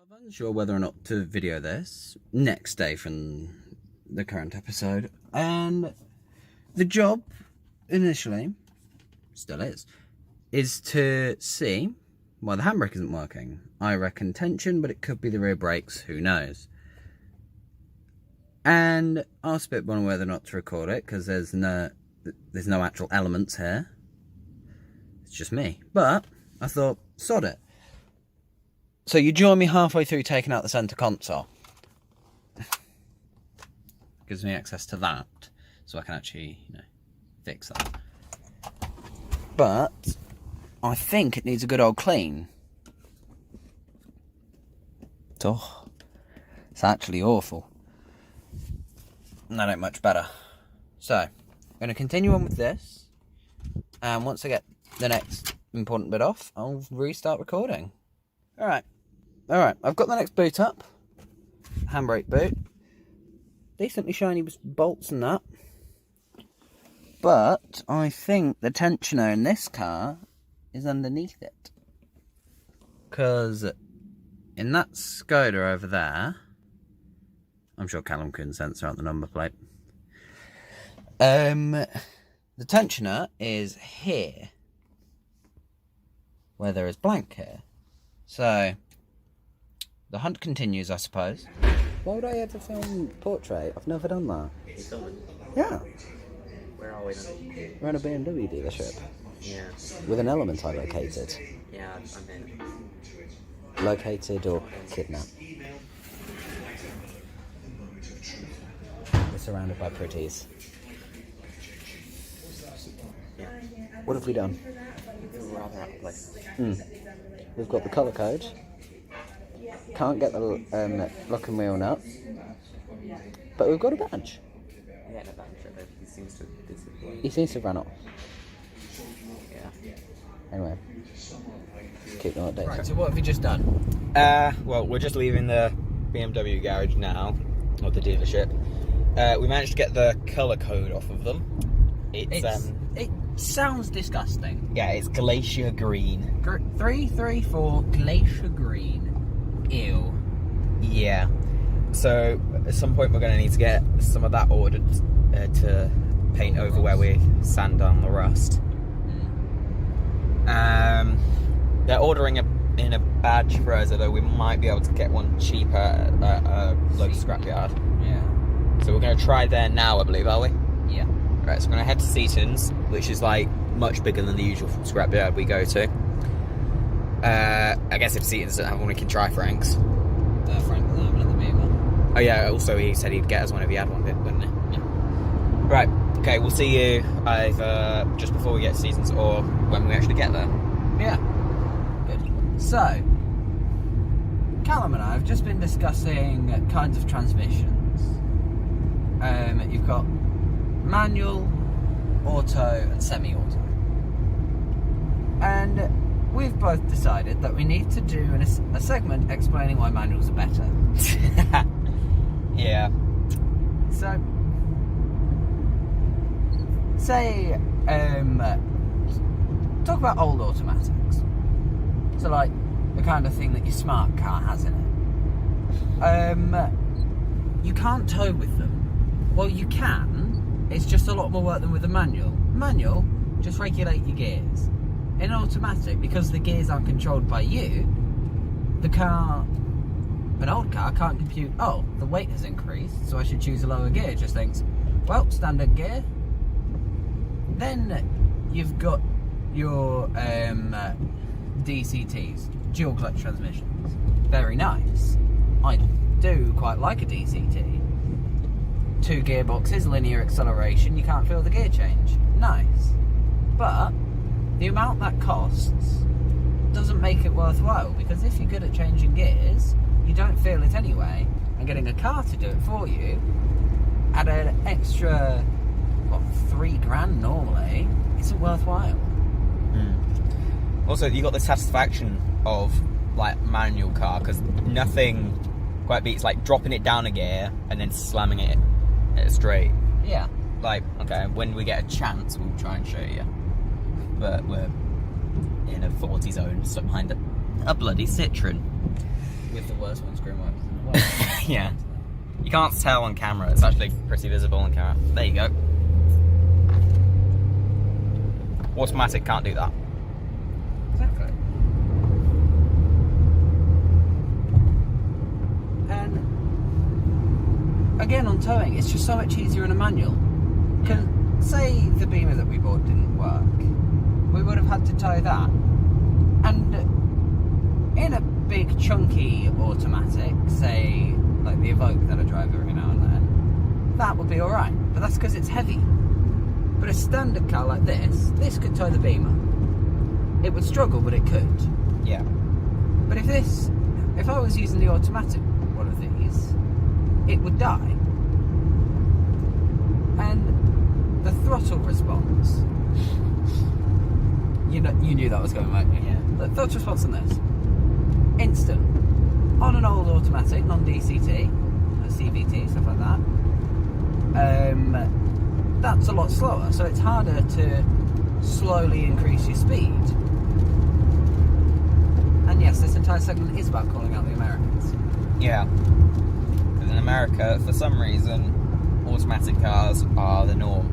I'm unsure whether or not to video this next day from the current episode, and the job initially still is to see why the handbrake isn't working. I reckon tension, but it could be the rear brakes, who knows. And I was spitballing whether or not to record it because there's no actual elements here. It's just me. But I thought, sod it. So you join me halfway through taking out the centre console. Gives me access to that, so I can actually, fix that. But I think it needs a good old clean. Oh, it's actually awful. And that ain't much better. So, I'm going to continue on with this. And once I get the next important bit off, I'll restart recording. Alright, I've got the next boot up. Handbrake boot. Decently shiny bolts and that. But I think the tensioner in this car is underneath it. Because in that Skoda over there, I'm sure Callum couldn't censor out the number plate. The tensioner is here, where there is blank here. So the hunt continues, I suppose. Why would I ever film portrait? I've never done that. You filming? Yeah. Where are we now? We're in a BMW dealership. Yeah. With an element I located. Yeah, I'm in. Located or kidnapped. We're surrounded by pretties. Yeah. What have we done? Rather out of place. We've got the colour code. Can't get the lock and wheel nut. But we've got a badge. Yeah, no, I'm sure he seems to disappoint. He seems to have run off. Yeah. Anyway. Keep them updated. Right, so what have you just done? Well, we're just leaving the BMW garage now, or the dealership. We managed to get the colour code off of them. It sounds disgusting. Yeah, it's glacier green. 334 glacier green. Ew. Yeah. So at some point we're going to need to get some of that ordered to paint over where we sand down the rust. They're ordering in a badge for us, although we might be able to get one cheaper at a local scrapyard. Yeah. So we're going to try there now, I believe, are we? Yeah. Right, so we're going to head to Seaton's, which is like much bigger than the usual scrapyard we go to. I guess if Seaton's don't have one, we can try Frank's. Frank will have another beaver. Oh yeah, also he said he'd get us one if he had one, wouldn't he? Yeah. Right, okay, we'll see you either just before we get to Seaton's or when we actually get there. Yeah. Good. So, Callum and I have just been discussing kinds of transmissions. You've got manual, auto, and semi-auto. And we've both decided that we need to do a segment explaining why manuals are better. Yeah. So, say, talk about old automatics. So, like, the kind of thing that your smart car has in it. You can't tow with them. Well, you can. It's just a lot more work than with a manual. Manual, just regulate your gears. In automatic, because the gears aren't controlled by you, an old car can't compute, oh, the weight has increased, so I should choose a lower gear. It just thinks, well, standard gear. Then you've got your DCTs, dual clutch transmissions. Very nice. I do quite like a DCT. 2 gearboxes, linear acceleration, you can't feel the gear change. Nice. But the amount that costs doesn't make it worthwhile, because if you're good at changing gears, you don't feel it anyway, and getting a car to do it for you at an extra, $3,000 normally, isn't worthwhile. Also, you got the satisfaction of like manual car, because nothing quite beats like dropping it down a gear and then slamming it straight. Yeah. Like, okay, when we get a chance, we'll try and show you. But we're in a 40 zone, stuck behind a bloody Citroen. with the worst windscreen wipers in the world. Yeah. You can't tell on camera, it's actually pretty visible on camera. There you go. Automatic can't do that. Exactly. And again on towing, it's just so much easier in a manual. Because say the Beamer that we bought didn't work, we would have had to tow that. And in a big chunky automatic, say like the Evoque that I drive every now and then, that would be alright. But that's because it's heavy. But a standard car like this could tow the Beamer. It would struggle, but it could. Yeah. But if I was using the automatic one of these, it would die. And the throttle response, you knew that was going, weren't you? Yeah. The throttle response on this, instant. On an old automatic, non-DCT, CVT, stuff like that, that's a lot slower, so it's harder to slowly increase your speed. And yes, this entire segment is about calling out the Americans. Yeah. Because in America, for some reason, automatic cars are the norm.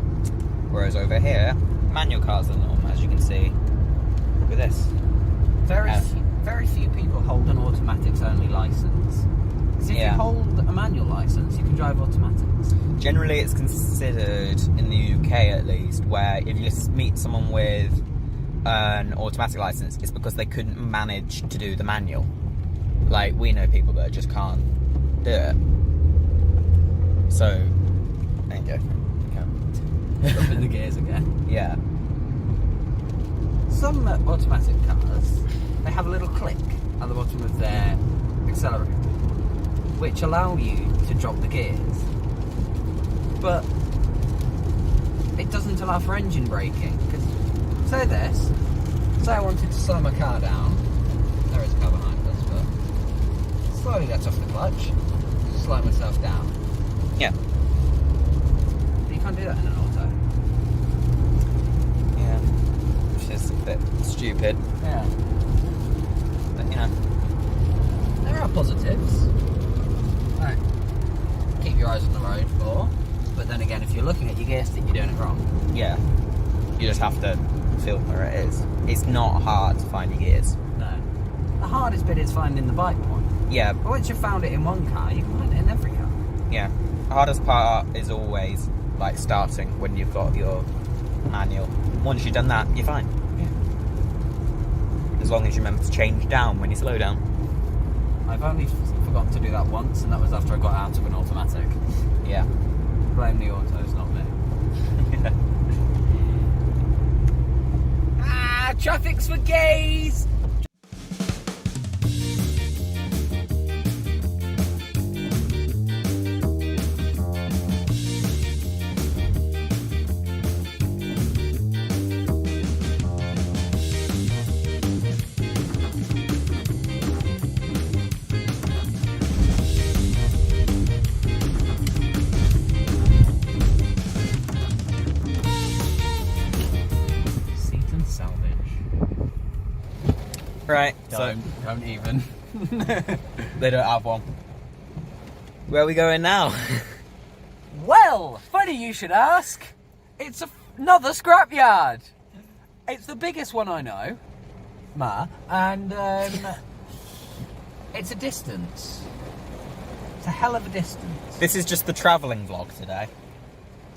Whereas over here, manual cars are the norm, as you can see with this. Very few people hold an automatics only license. Because if you hold a manual license, you can drive automatics. Generally, it's considered, in the UK at least, where if you meet someone with an automatic license, it's because they couldn't manage to do the manual. Like, we know people that just can't do it. So, there you go. Up in the gears again. Yeah. Some automatic cars, they have a little click at the bottom of their accelerator, which allow you to drop the gears. But it doesn't allow for engine braking. Because say I wanted to slow my car down. There is a car behind us, but slowly let off the clutch, slow myself down. Yeah. But you can't do that in an auto. Yeah. Which is a bit stupid. Yeah. But, you know. There are positives. Right. Keep your eyes on the road for. But then again, if you're looking at your gear stick, you're doing it wrong. Yeah. You just have to feel where it is. It's not hard to find your gears. No. The hardest bit is finding the bike point. Yeah. But once you've found it in one car, you can find it in every car. Yeah. The hardest part is always, like, starting when you've got your manual. Once you've done that, you're fine. Yeah. As long as you remember to change down when you slow down. I've only forgotten to do that once, and that was after I got out of an automatic. Yeah. Blame the autos, not me. Traffic's for gays! Right, Don't even. they don't have one. Where are we going now? Well, funny you should ask. It's another scrapyard. It's the biggest one I know, and it's a distance. It's a hell of a distance. This is just the travelling vlog today.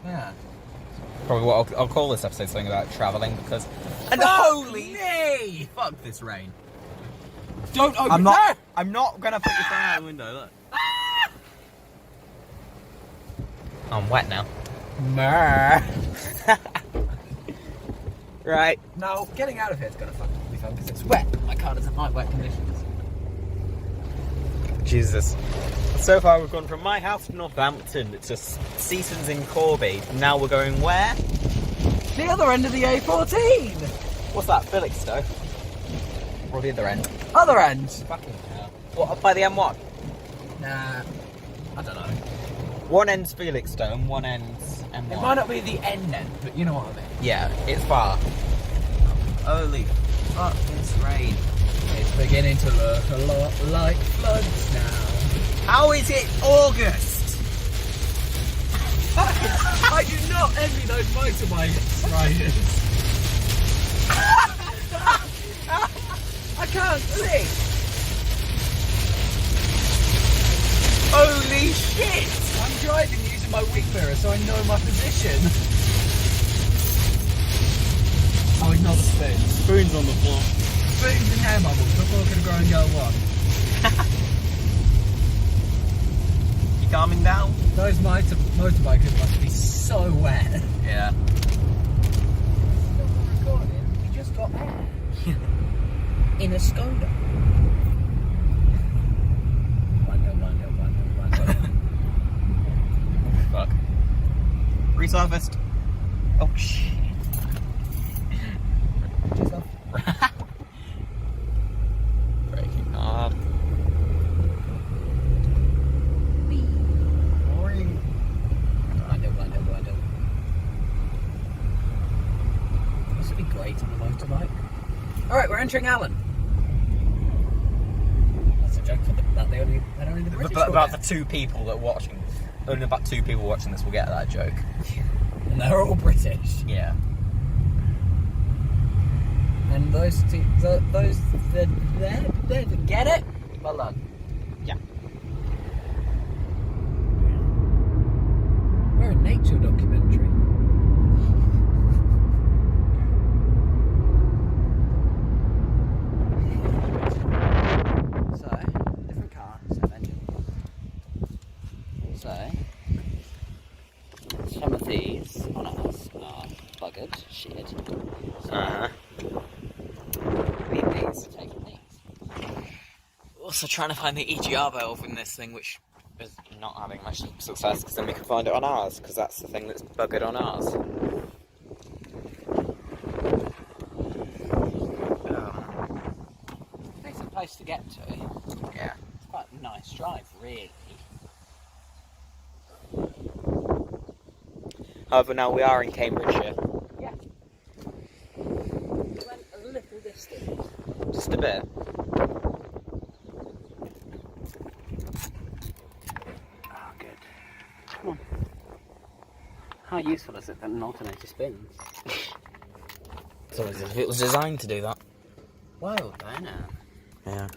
Yeah. Probably what I'll call this episode something about travelling because... And holy me! Fuck this rain. Don't open I'm not gonna put your phone out the window, look. I'm wet now. Right. No, getting out of here is gonna fucking be fun because it's wet. My car doesn't like wet conditions. Jesus. So far we've gone from my house to Northampton to Seaton's in Corby. Now we're going where? The other end of the A14! What's that, Felixstowe? Or the other end? Other end! Fucking hell. What, up by the M1? Nah, I don't know. One end's Felixstowe and one end's M1. It might not be the end, but you know what I mean. Yeah, it's far. Holy fuck, this rain is Beginning to look a lot like floods now. How is it August? I do not envy those motorbike riders. I can't see. Holy shit! I'm driving using my wing mirror so I know my position. Oh, ignore the spoon. Spoons on the floor. Spoons and hair bubbles before I can grow and go one. You calming down? Those motorbikers must be so wet. Yeah. You just got air. In a Skoda. Fuck. Resurfaced. Oh shit. Breaking up. Boring. This would be great on a motorbike. Alright, we're entering Allen. That's a joke for only the British. But about the two people that are watching, only about two people watching this will get that joke. And they're all British. Yeah. And those two, those get it? Well done. Yeah. We're a nature documentary. So, different car, same engine. So, some of these on us are buggered, shit. So, Need these. taking these. Also trying to find the EGR valve in this thing, which is not having much success, because then we can find it on ours, because that's the thing that's buggered on ours. Decent place to get to. Yeah. It's quite a nice drive, really. However, now we are in Cambridgeshire. Yeah. We went a little distance. Just a bit. Oh, good. Come on. How useful is it that an alternator spins? So it was designed to do that. Wild, though, no? Yeah.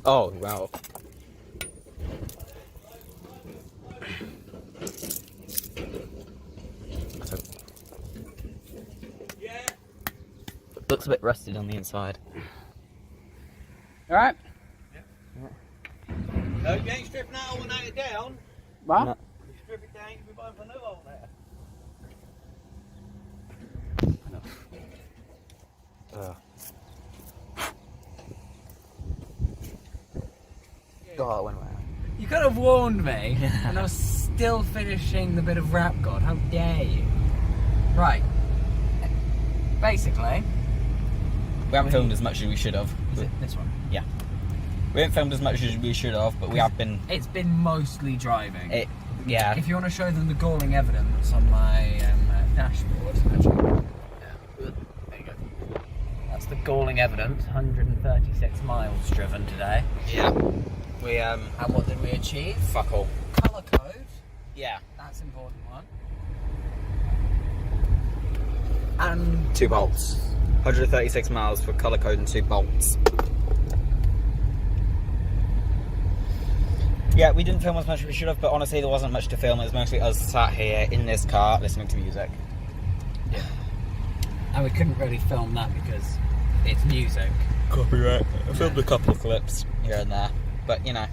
Oh, wow. It looks a bit rusted on the inside. Alright. No, you ain't stripping that alternator down. What? No. You strip it down, you'll be buying for a new alternator. God, it went away. You could have warned me, and I was still finishing the bit of Rap God. How dare you? Right. Basically, We haven't filmed as much as we should have. is it this one? Yeah. We haven't filmed as much as we should have, but we have been. It's been mostly driving. Yeah. If you want to show them the galling evidence on my dashboard, actually, there you go. That's the galling evidence. 136 miles driven today. Yeah. We And what did we achieve? fuck all. Colour code. Yeah. That's an important one. And 2 bolts. 136 miles for colour code and 2 bolts. Yeah, we didn't film as much as we should have, but honestly there wasn't much to film. It was mostly us sat here in this car listening to music. And we couldn't really film that because it's music. Copyright. I filmed a couple of clips here and there, but you know.